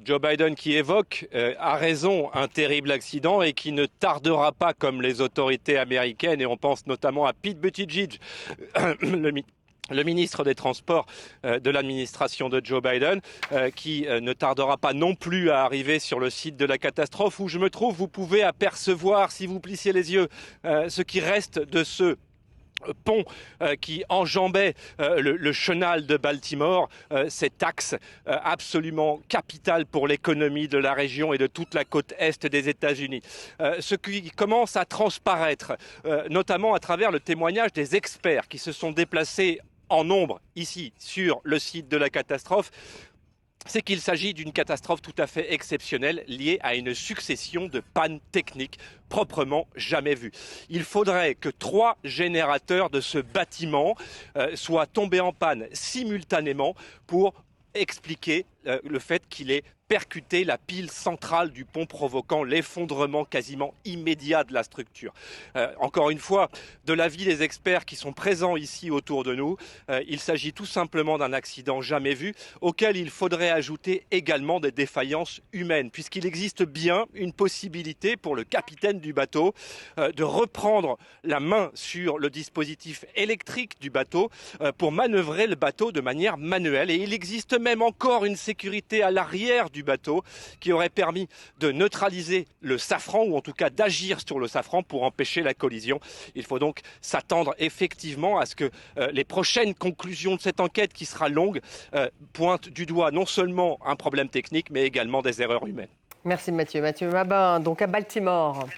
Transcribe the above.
Joe Biden qui évoque, a raison, un terrible accident et qui ne tardera pas, comme les autorités américaines, et on pense notamment à Pete Buttigieg, le ministre des Transports de l'administration de Joe Biden, qui ne tardera pas non plus à arriver sur le site de la catastrophe où je me trouve. Vous pouvez apercevoir, si vous plissiez les yeux, ce qui reste de ce pont qui enjambait le chenal de Baltimore, cet axe absolument capital pour l'économie de la région et de toute la côte est des États-Unis. Ce qui commence à transparaître, notamment à travers le témoignage des experts qui se sont déplacés en nombre ici sur le site de la catastrophe, c'est qu'il s'agit d'une catastrophe tout à fait exceptionnelle liée à une succession de pannes techniques proprement jamais vues. Il faudrait que 3 générateurs de ce bâtiment soient tombés en panne simultanément pour expliquer le fait qu'il ait percuté la pile centrale du pont, provoquant l'effondrement quasiment immédiat de la structure. Encore une fois, de l'avis des experts qui sont présents ici autour de nous, il s'agit tout simplement d'un accident jamais vu, auquel il faudrait ajouter également des défaillances humaines, puisqu'il existe bien une possibilité pour le capitaine du bateau de reprendre la main sur le dispositif électrique du bateau pour manœuvrer le bateau de manière manuelle. Et il existe même encore une sécurité à l'arrière du bateau qui aurait permis de neutraliser le safran, ou en tout cas d'agir sur le safran pour empêcher la collision. Il faut donc s'attendre effectivement à ce que les prochaines conclusions de cette enquête, qui sera longue, pointent du doigt non seulement un problème technique mais également des erreurs humaines. Merci Mathieu. Mathieu Mabin, donc à Baltimore.